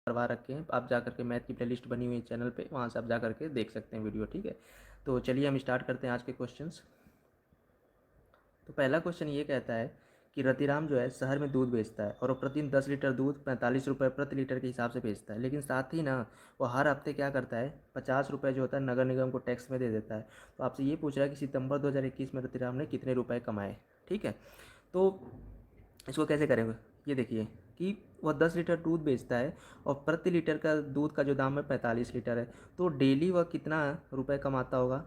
करवा रखे हैं, आप जा करके मैथ की प्लेलिस्ट बनी हुई है चैनल पे, वहाँ से आप जा करके देख सकते हैं वीडियो। ठीक है, तो चलिए हम स्टार्ट करते हैं आज के क्वेश्चंस। तो पहला क्वेश्चन ये कहता है कि रतिराम जो है शहर में दूध बेचता है और वो प्रतिदिन 10 लीटर दूध 45 रुपये प्रति लीटर के हिसाब से बेचता है, लेकिन साथ ही ना वो हर हफ्ते क्या करता है 50 रुपये जो होता है नगर निगम को टैक्स में दे देता है। तो आपसे ये पूछ रहा है कि सितंबर 2021 में रतिराम ने कितने रुपए कमाए। ठीक है, तो इसको कैसे करेंगे, ये देखिए कि वह 10 लीटर दूध बेचता है और प्रति लीटर का दूध का जो दाम है 45 लीटर है, तो डेली वह कितना रुपए कमाता होगा।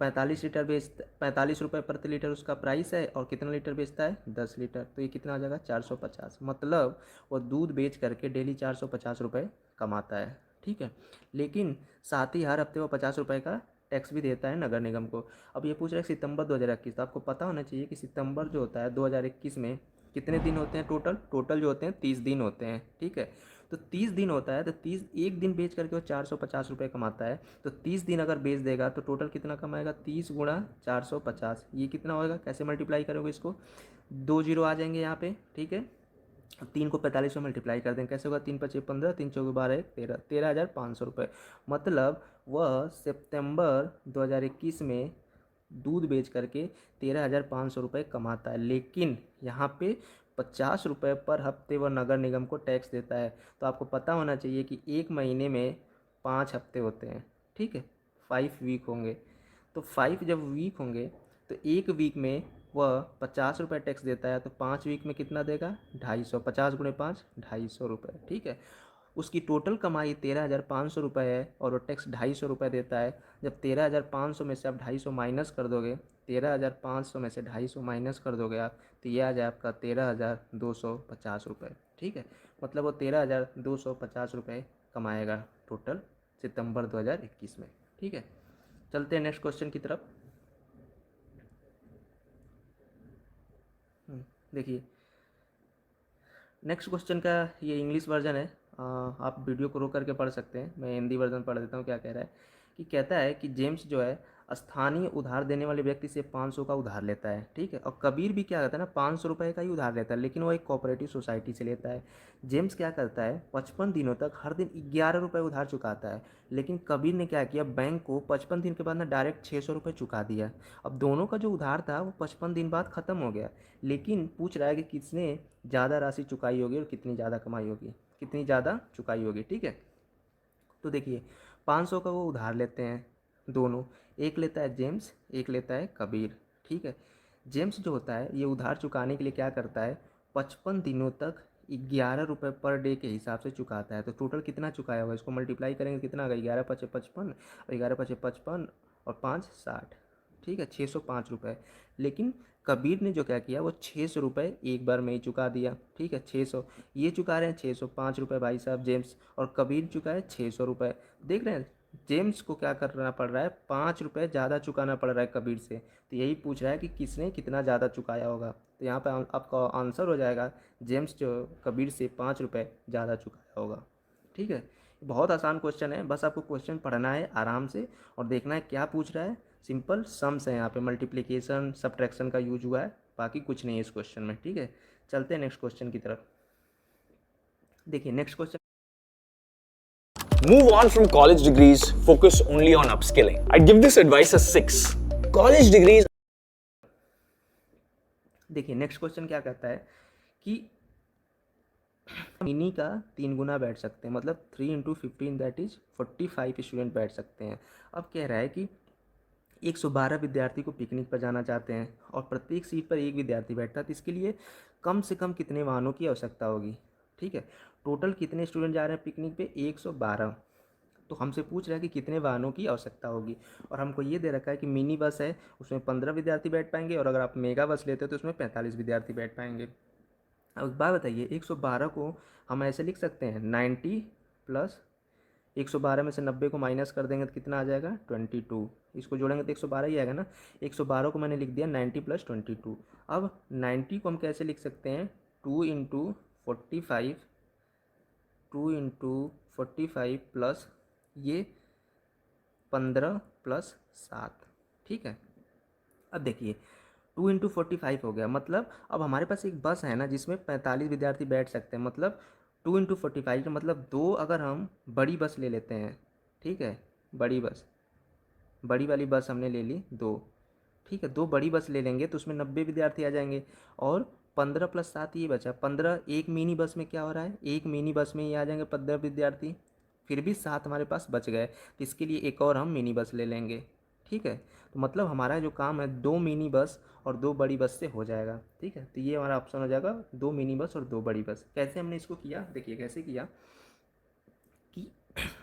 45 लीटर बेच 45 रुपये प्रति लीटर उसका प्राइस है और कितना लीटर बेचता है 10 लीटर, तो ये कितना आ जाएगा 450। मतलब वो दूध बेच करके डेली 450 रुपये कमाता है। ठीक है, लेकिन साथ ही हर हफ्ते वो 50 रुपये का टैक्स भी देता है नगर निगम को। अब ये पूछ रहे हैं सितंबर 2021, तो आपको पता होना चाहिए कि सितंबर जो होता है 2021 में कितने दिन होते हैं, टोटल जो होते हैं 30 दिन होते हैं। ठीक है, तो 30 दिन होता है, तो 1 दिन बेच करके वो 450 रुपये कमाता है। तो 30 दिन अगर बेच देगा तो टोटल कितना कमाएगा, 30 × 450, ये कितना होगा, कैसे मल्टीप्लाई करोगे इसको, 2 जीरो आ जाएंगे यहाँ पे। ठीक है, 3 को 45 में मल्टीप्लाई कर देंगे, कैसे होगा, 3 × 5 = 15, 3 × 4 = 12, 13, 13,500 रुपये। मतलब वह सितंबर 2021 में दूध बेच करके 13,500 रुपये कमाता है, लेकिन यहाँ पे 50 रुपये पर हफ्ते वह नगर निगम को टैक्स देता है। तो आपको पता होना चाहिए कि एक महीने में 5 हफ्ते होते हैं। ठीक है, 5 वीक होंगे, तो 5 जब वीक होंगे तो एक वीक में वह 50 रुपये टैक्स देता है, तो 5 वीक में कितना देगा, 250, 50 × 5 250 रुपये। ठीक है, उसकी टोटल कमाई 13,500 रुपये है और वो टैक्स 250 रुपये देता है। जब 13,500 में से आप 250 माइनस कर दोगे, 13,500 में से 250 माइनस कर दोगे आप, तो ये आ जाए आपका 13,250 रुपये। ठीक है, मतलब वो 13,250 रुपये कमाएगा टोटल सितंबर 2021 में। ठीक है, चलते हैं नेक्स्ट क्वेश्चन की तरफ। देखिए नेक्स्ट क्वेश्चन का ये इंग्लिश वर्जन है, आप वीडियो को रोक करके पढ़ सकते हैं, मैं हिंदी वर्जन पढ़ देता हूँ। क्या कह रहा है कि कहता है कि जेम्स जो है स्थानीय उधार देने वाले व्यक्ति से 500 का उधार लेता है। ठीक है, और कबीर भी क्या करता है ना 500 रुपये का ही उधार लेता है, लेकिन वो एक कोऑपरेटिव सोसाइटी से लेता है। जेम्स क्या करता है 55 दिनों तक हर दिन 11 रुपये उधार चुकाता है, लेकिन कबीर ने क्या किया बैंक को 55 दिन के बाद ना डायरेक्ट 600 रुपये चुका दिया। अब दोनों का जो उधार था वो 55 दिन बाद ख़त्म हो गया, लेकिन पूछ रहा है कि किसने ज़्यादा राशि चुकाई होगी और कितनी ज़्यादा कमाई होगी, कितनी ज़्यादा चुकाई होगी। ठीक है, तो देखिए 500 का वो उधार लेते हैं दोनों, एक लेता है जेम्स, एक लेता है कबीर। ठीक है, जेम्स जो होता है ये उधार चुकाने के लिए क्या करता है 55 दिनों तक 11 रुपये पर डे के हिसाब से चुकाता है। तो टोटल कितना चुकाया होगा, इसको मल्टीप्लाई करेंगे कितना आएगा, 11×5 = 55 और 11×5 = 55 और 5 = 60। ठीक है, 605 रुपये। लेकिन कबीर ने जो क्या किया वो 600 रुपये एक बार में ही चुका दिया। ठीक है, 600 ये चुका रहे हैं, 605 रुपये भाई साहब जेम्स, और कबीर चुका है 600 रुपये। देख रहे हैं जेम्स को क्या करना पड़ रहा है, 5 रुपये ज़्यादा चुकाना पड़ रहा है कबीर से। तो यही पूछ रहा है कि किसने कितना ज़्यादा चुकाया होगा। तो यहाँ पे आपका आंसर हो जाएगा जेम्स जो कबीर से 5 रुपये ज़्यादा चुकाया होगा। ठीक है, बहुत आसान क्वेश्चन है, बस आपको क्वेश्चन पढ़ना है आराम से और देखना है क्या पूछ रहा है। सिंपल सम्स है, यहाँ पे मल्टीप्लिकेशन सब्ट्रैक्शन का यूज हुआ है, बाकी कुछ नहीं है इस क्वेश्चन में। ठीक है, चलते हैं नेक्स्ट क्वेश्चन की तरफ। देखिए next question, Move on from college degrees, focus only on upskilling. I'd give this advice as 6. College degrees. देखिए नेक्स्ट क्वेश्चन क्या कहता है कि मिनी का 3 गुना बैठ सकते हैं, मतलब 3 × 15 दैट इज 45 स्टूडेंट बैठ सकते हैं। अब कह रहा है कि 112 विद्यार्थी को पिकनिक पर जाना चाहते हैं और प्रत्येक सीट पर एक विद्यार्थी बैठता है, तो इसके लिए कम से कम कितने वाहनों की आवश्यकता होगी। ठीक है, टोटल कितने स्टूडेंट जा रहे हैं पिकनिक पे, 112। तो हमसे पूछ रहा है कि कितने वाहनों की आवश्यकता होगी, और हमको ये दे रखा है कि मिनी बस है उसमें 15 विद्यार्थी बैठ पाएंगे, और अगर आप मेगा बस लेते हो तो उसमें 45 विद्यार्थी बैठ पाएंगे। अब एक बात बताइए, 112 को हम ऐसे लिख सकते हैं 90 प्लस 112 में से 90 को माइनस कर देंगे तो कितना आ जाएगा 22, इसको जोड़ेंगे तो 112 ही आएगा ना। 112 को मैंने लिख दिया 90 + 22। अब 90 को हम कैसे लिख सकते हैं, 2 × 45, 2 × 45 प्लस ये 15 + 7। ठीक है, अब देखिए 2 × 45 हो गया, मतलब अब हमारे पास एक बस है ना जिसमें 45 विद्यार्थी बैठ सकते हैं, मतलब 2 इंटू 45 का मतलब 2 अगर हम बड़ी बस ले लेते हैं, ठीक है, बड़ी बस, बड़ी वाली बस हमने ले ली 2, ठीक है, 2 बड़ी बस ले लेंगे तो उसमें 90 विद्यार्थी आ जाएंगे। और 15 प्लस 7 ये बचा 15, एक मिनी बस में क्या हो रहा है, एक मिनी बस में ये आ जाएंगे 15 विद्यार्थी, फिर भी 7 हमारे पास बच गए, तो इसके लिए एक और हम मिनी बस ले लेंगे, ठीक है। तो मतलब हमारा जो काम है 2 मिनी बस और 2 बड़ी बस से हो जाएगा, ठीक है। तो ये हमारा ऑप्शन हो जाएगा 2 मिनी बस और 2 बड़ी बस। कैसे हमने इसको किया, देखिए कैसे किया कि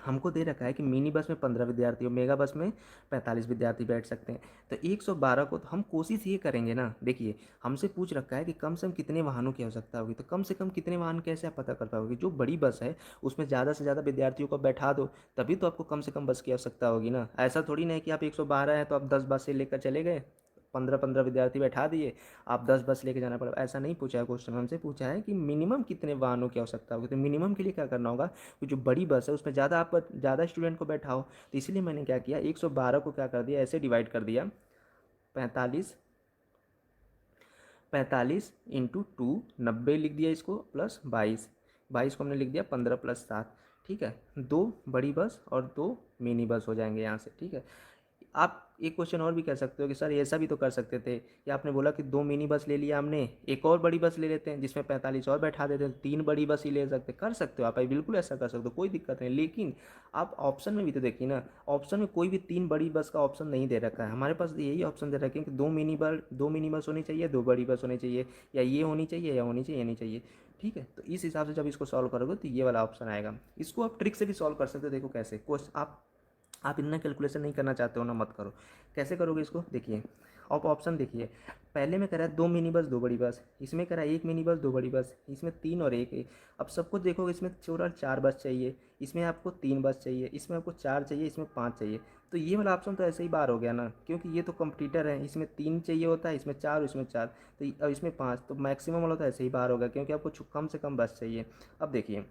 हमको दे रखा है कि मिनी बस में 15 विद्यार्थी और मेगा बस में 45 विद्यार्थी बैठ सकते हैं। तो 112 को तो हम कोशिश ये करेंगे ना, देखिए हमसे पूछ रखा है कि कम से कम कितने वाहनों की आवश्यकता होगी, तो कम से कम कितने वाहन कैसे आप पता कर पाओगे, जो बड़ी बस है उसमें ज़्यादा से ज़्यादा विद्यार्थियों को बैठा दो, तभी तो आपको कम से कम बस की आवश्यकता होगी ना। ऐसा थोड़ी ना है कि आप 112 है तो आप 10 बस से लेकर चले गए, 15-15 विद्यार्थी बैठा दिए, आप 10 बस लेके जाना पड़ा, ऐसा नहीं पूछा है क्वेश्चन। हमसे पूछा है कि मिनिमम कितने वाहनों की आवश्यकता होगी, तो मिनिमम के लिए क्या करना होगा कि जो बड़ी बस है उसमें ज़्यादा स्टूडेंट को बैठाओ, तो इसलिए मैंने क्या किया 112 को क्या कर दिया, ऐसे डिवाइड कर दिया, 45 45 इंटू 2, 90 लिख दिया इसको, प्लस 22 को हमने लिख दिया 15 प्लस 7, ठीक है। 2 बड़ी बस और 2 मिनी बस हो जाएंगे यहाँ से, ठीक है। आप एक क्वेश्चन और भी कर सकते हो कि सर ऐसा भी तो कर सकते थे कि आपने बोला कि 2 मिनी बस ले लिया हमने, एक और बड़ी बस ले लेते हैं जिसमें 45 और बैठा देते हैं, 3 बड़ी बस ही ले सकते, कर सकते हो आप, बिल्कुल ऐसा कर सकते हो, कोई दिक्कत नहीं। लेकिन आप ऑप्शन में भी तो देखिए ना, ऑप्शन में कोई भी 3 बड़ी बस का ऑप्शन नहीं दे रखा है, हमारे पास यही ऑप्शन दे रखे हैं कि 2 मिनी बस होनी चाहिए, 2 बड़ी बस होनी चाहिए, या ये होनी चाहिए या होनी चाहिए, नहीं चाहिए, ठीक है। तो इस हिसाब से जब इसको सॉल्व करोगे तो ये वाला ऑप्शन आएगा। इसको आप ट्रिक से भी सॉल्व कर सकते हो, देखो कैसे, क्वेश्चन आप इतना कैलकुलेशन नहीं करना चाहते हो ना, मत करो। कैसे करोगे इसको, देखिए आप ऑप्शन देखिए, पहले में कह रहा है 2 मिनी बस 2 बड़ी बस, इसमें कह रहा है 1 मिनी बस 2 बड़ी बस, इसमें 3 और 1 है। अब सब कुछ देखोगे, इसमें टोटल 4 बस चाहिए, इसमें आपको 3 बस चाहिए, इसमें आपको 4 चाहिए, इसमें 5 चाहिए, तो ये वाला ऑप्शन तो ऐसे ही बाहर हो गया ना, क्योंकि ये तो कंपटीटर है, इसमें 3 चाहिए होता है, इसमें 4, इसमें 4, तो अब इसमें 5, तो मैक्सिमम वाला तो ऐसे ही बाहर हो गया, क्योंकि आपको कम से कम बस चाहिए। अब देखिए,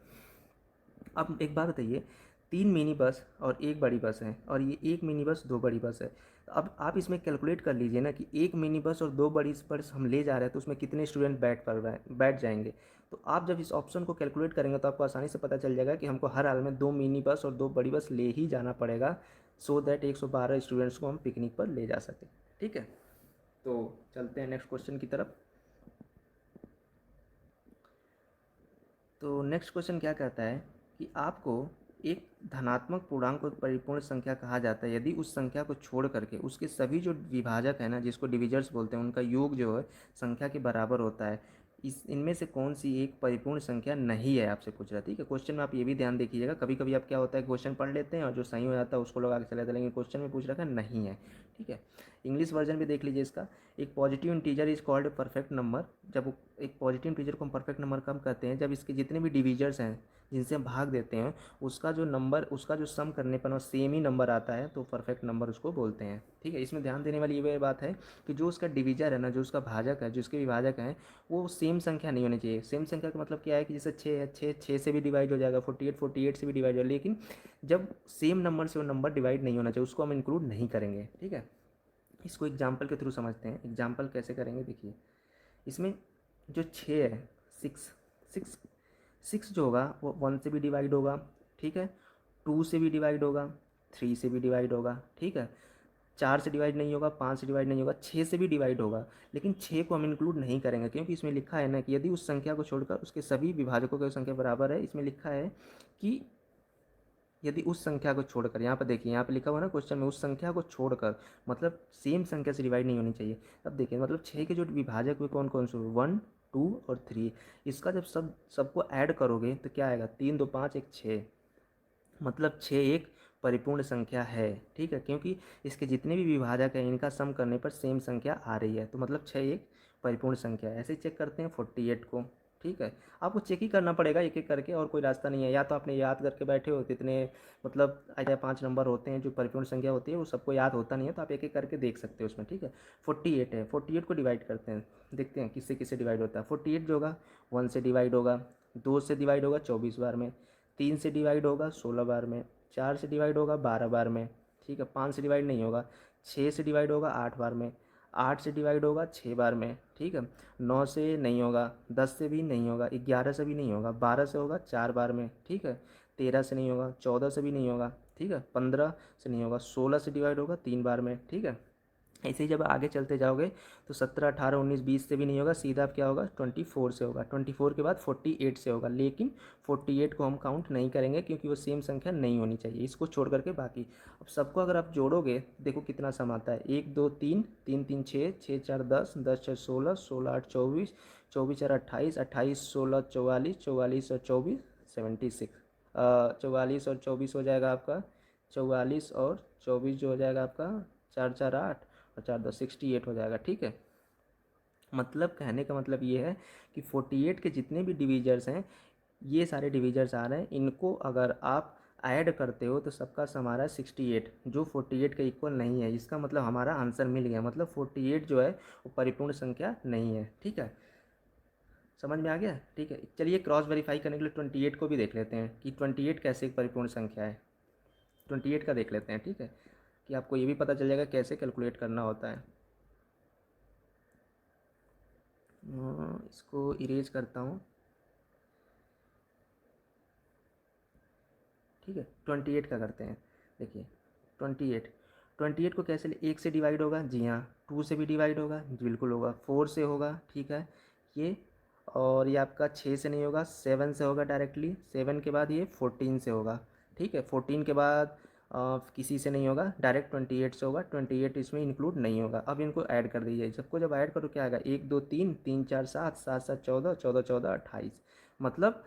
अब एक बात बताइए, 3 मिनी बस और 1 बड़ी बस है, और ये 1 मिनी बस 2 बड़ी बस है। अब आप इसमें कैलकुलेट कर लीजिए ना कि 1 मिनी बस और 2 बड़ी बस हम ले जा रहे हैं तो उसमें कितने स्टूडेंट बैठ जाएंगे। तो आप जब इस ऑप्शन को कैलकुलेट करेंगे तो आपको आसानी से पता चल जाएगा कि हमको हर हाल में 2 मिनी बस और 2 बड़ी बस ले ही जाना पड़ेगा, सो दैट 112 स्टूडेंट्स को हम पिकनिक पर ले जा सकें, ठीक है। तो चलते हैं नेक्स्ट क्वेश्चन की तरफ। तो नेक्स्ट क्वेश्चन क्या कहता है कि आपको एक धनात्मक पूर्णांक को परिपूर्ण संख्या कहा जाता है यदि उस संख्या को छोड़ करके उसके सभी जो विभाजक है ना, जिसको डिविजर्स बोलते हैं, उनका योग जो है संख्या के बराबर होता है। इनमें से कौन सी एक परिपूर्ण संख्या नहीं है, आपसे पूछ रहा है, ठीक है। क्वेश्चन में आप ये भी ध्यान देखिएगा, कभी कभी आप क्या होता है क्वेश्चन पढ़ लेते हैं और जो सही हो जाता है उसको लगा के चले जाते हैं, लेकिन क्वेश्चन में पूछ रखा है नहीं है, ठीक है। इंग्लिश वर्जन भी देख लीजिए इसका, एक positive integer is called perfect number. जब एक पॉजिटिव इंटीजर को हम परफेक्ट नंबर कम कहते हैं जब इसके जितने भी डिविजर्स हैं जिनसे हम भाग देते हैं उसका जो नंबर, उसका जो सम करने पर सेम ही नंबर आता है तो परफेक्ट नंबर उसको बोलते हैं, ठीक है। इसमें ध्यान देने वाली ये बात है कि जो उसका डिविजर है ना, जो उसका भाजक है, जो उसके विभाजक हैं, वो सेम संख्या नहीं होनी चाहिए। सेम संख्या का मतलब क्या है कि जैसे 6 है, 6 से भी डिवाइड हो जाएगा, 48 से भी डिवाइड हो जाएगा, लेकिन जब सेम नंबर से वो नंबर डिवाइड नहीं होना चाहिए उसको हम इंक्लूड नहीं करेंगे, ठीक है। इसको एग्जाम्पल के थ्रू समझते हैं। एग्जाम्पल कैसे करेंगे, देखिए इसमें जो 6 है, 6 जो होगा वो 1 से भी डिवाइड होगा, ठीक है, 2 से भी डिवाइड होगा, 3 से भी डिवाइड होगा, ठीक है, 4 से डिवाइड नहीं होगा, 5 से डिवाइड नहीं होगा, 6 से भी डिवाइड होगा, लेकिन 6 को हम इंक्लूड नहीं करेंगे क्योंकि इसमें लिखा है ना कि यदि उस संख्या को छोड़कर उसके सभी विभाजकों की संख्या बराबर है। इसमें लिखा है कि यदि उस संख्या को छोड़कर, यहाँ पर देखिए, यहाँ पे लिखा हुआ ना क्वेश्चन में, उस संख्या को छोड़कर, मतलब सेम संख्या से डिवाइड नहीं होनी चाहिए। अब देखिए मतलब 6 के जो विभाजक हुए कौन कौन से हुए, 1, 2 और 3, इसका जब सबको ऐड करोगे तो क्या आएगा, 3, 2, 5, 1, 6, मतलब 6 एक परिपूर्ण संख्या है, ठीक है, क्योंकि इसके जितने भी विभाजक हैं इनका सम करने पर सेम संख्या आ रही है, तो मतलब 6 एक परिपूर्ण संख्या है। ऐसे चेक करते हैं 48 को, ठीक है। आपको चेक ही करना पड़ेगा एक एक करके, और कोई रास्ता नहीं है। या तो आपने याद करके बैठे हो कितने, मतलब ऐसे 5 नंबर होते हैं जो परिपूर्ण संख्या होती है, वो सबको याद होता नहीं है, तो आप एक एक करके देख सकते हो उसमें, ठीक है। 48 है, 48 को डिवाइड करते हैं, देखते हैं किससे किससे डिवाइड होता है। 48 जो होगा 1 से डिवाइड होगा, 2 से डिवाइड होगा 24 बार में, 3 से डिवाइड होगा 16 बार में, 4 से डिवाइड होगा 12 बार में, ठीक है, 5 से डिवाइड नहीं होगा, 6 से डिवाइड होगा 8 बार में, 8 से डिवाइड होगा 6 बार में, ठीक है। 9 से नहीं होगा, 10 से भी नहीं होगा, 11 से भी नहीं होगा, 12 से होगा 4 बार में, ठीक है। 13 से नहीं होगा, 14 से भी नहीं होगा, ठीक है। 15 से नहीं होगा, 16 से डिवाइड होगा 3 बार में, ठीक है। ऐसे ही जब आगे चलते जाओगे तो 17, 18, 19, 20 से भी नहीं होगा, सीधा अब क्या होगा 24 से होगा, 24 के बाद 48 से होगा। लेकिन 48 को हम काउंट नहीं करेंगे क्योंकि वो सेम संख्या नहीं होनी चाहिए, इसको छोड़ करके बाकी। अब सबको अगर आप जोड़ोगे देखो कितना सम आता है, 1 2 3, 3 3 6, 6 4 10, 10 6 16, 16 8 24, 24 4 28, 28 16 44, 44 और 24 76, 44 और 24 हो जाएगा आपका, 44 और 24 जो हो जाएगा आपका 4 4 8 और 4 10 68 हो जाएगा, ठीक है। मतलब कहने का मतलब ये है कि 48 के जितने भी डिवीजर्स हैं, ये सारे डिवीजर्स आ रहे हैं, इनको अगर आप ऐड करते हो तो सबका सम आ रहा है 68, जो 48 के इक्वल नहीं है। इसका मतलब हमारा आंसर मिल गया, मतलब 48 जो है वो परिपूर्ण संख्या नहीं है, ठीक है। समझ में आ गया, ठीक है। चलिए क्रॉस वेरीफाई करने के लिए 28 को भी देख लेते हैं कि 28 कैसे एक परिपूर्ण संख्या है। 28 का देख लेते हैं, ठीक है, कि आपको ये भी पता चल जाएगा कैसे कैलकुलेट करना होता है। इसको इरेज करता हूँ, ठीक है। 28 का करते हैं, देखिए 28 को कैसे, 1 से डिवाइड होगा, जी हाँ। 2 से भी डिवाइड होगा, जी बिल्कुल होगा। 4 से होगा, ठीक है ये। और ये आपका 6 से नहीं होगा, 7 से होगा डायरेक्टली। 7 के बाद ये 14 से होगा, ठीक है। 14 के बाद किसी से नहीं होगा, डायरेक्ट 28 से होगा। 28 इसमें इंक्लूड नहीं होगा। अब इनको ऐड कर दीजिए, सबको जब ऐड करो क्या आएगा, 1 2 3, 3 4 7, 7 7 14, 14 14 28। मतलब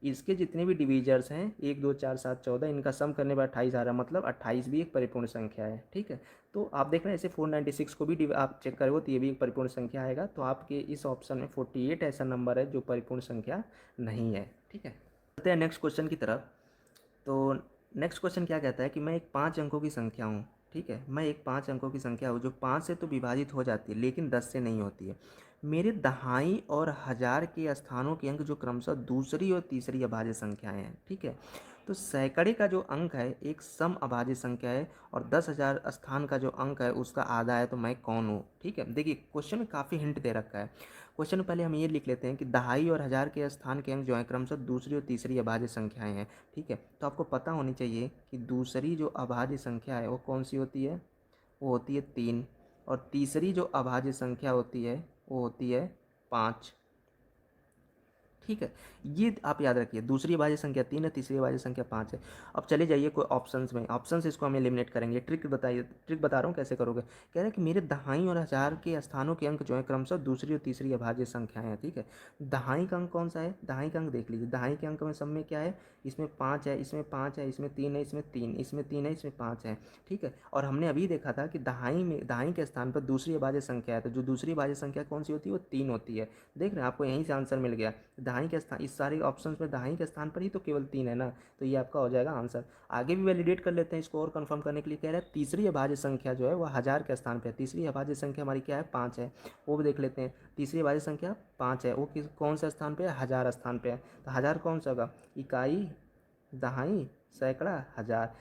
इसके जितने भी डिवीजर्स हैं 1 2 4 7 14, इनका सम करने पर 28 आ रहा है, मतलब 28 भी एक परिपूर्ण संख्या है, ठीक है। तो आप देख रहे हैं ऐसे 496 को भी आप चेक करोगे तो ये भी एक परिपूर्ण संख्या आएगा। तो आपके इस ऑप्शन में 48 ऐसा नंबर है जो परिपूर्ण संख्या नहीं है, ठीक है। चलते हैं नेक्स्ट क्वेश्चन की तरफ। तो नेक्स्ट क्वेश्चन क्या कहता है कि मैं एक 5 अंकों की संख्या हूँ, ठीक है। मैं एक 5 अंकों की संख्या हूँ जो 5 से तो विभाजित हो जाती है लेकिन 10 से नहीं होती है। मेरे दहाई और हज़ार के स्थानों के अंक जो क्रमशः दूसरी और तीसरी अभाज्य संख्याएं हैं, ठीक है। तो सैकड़े का जो अंक है एक सम अभाज्य संख्या है और 10,000 स्थान का जो अंक है उसका आधा है, तो मैं कौन हूँ, ठीक है। देखिए क्वेश्चन में काफ़ी हिंट दे रखा है। क्वेश्चन में पहले हम ये लिख लेते हैं कि दहाई और हज़ार के स्थान के अंक जो है क्रमशः दूसरी और तीसरी अभाज्य संख्याएं हैं, ठीक है। तो आपको पता होनी चाहिए कि दूसरी जो अभाज्य संख्या है वो कौन सी होती है, वो होती है 3। और तीसरी जो अभाज्य संख्या होती है वो होती है 5, ठीक है। ये आप याद रखिए, दूसरी अभाज्य संख्या 3 है, तीसरी अभाज्य संख्या 5 है। अब चले जाइए कोई ऑप्शंस में, ऑप्शंस इसको हम एलिमिनेट करेंगे। ट्रिक बताइए, ट्रिक बता रहा हूँ कैसे करोगे। कह रहे हैं कि मेरे दहाई और हज़ार के स्थानों के अंक जो है क्रमशः दूसरी और तीसरी अभाज्य संख्याएं हैं, ठीक है। दहाई का अंक कौन सा है, दहाई का अंक देख लीजिए। दहाई के अंक में सब में क्या है, इसमें 5 है, इसमें 5 है, इसमें 3 है, इसमें 3, इसमें 3 है, इसमें 5 है, ठीक है। और हमने अभी देखा था कि दहाई में, दहाई के स्थान पर दूसरी अभाज्य संख्या है, तो जो दूसरी अभाज्य संख्या कौन सी होती है, वो 3 होती है। देख रहे हैं, आपको यहीं से आंसर मिल गया। दहाई के स्थान, इस सारे ऑप्शंस में दहाई के स्थान पर ही तो केवल 3 है ना, तो ये आपका हो जाएगा आंसर। आगे भी वैलिडेट कर लेते हैं इसको और कंफर्म करने के लिए। कह रहा है तीसरी अभाज्य संख्या जो है वह हज़ार के स्थान पर है। तीसरी अभाज्य संख्या हमारी क्या है, 5 है, वो भी देख लेते हैं। तीसरी अभाज्य संख्या 5 है, वो किस कौन सा स्थान पे है, हज़ार स्थान पे है। तो हज़ार कौन सा होगा, इकाई, दहाई, सैकड़ा, हज़ार।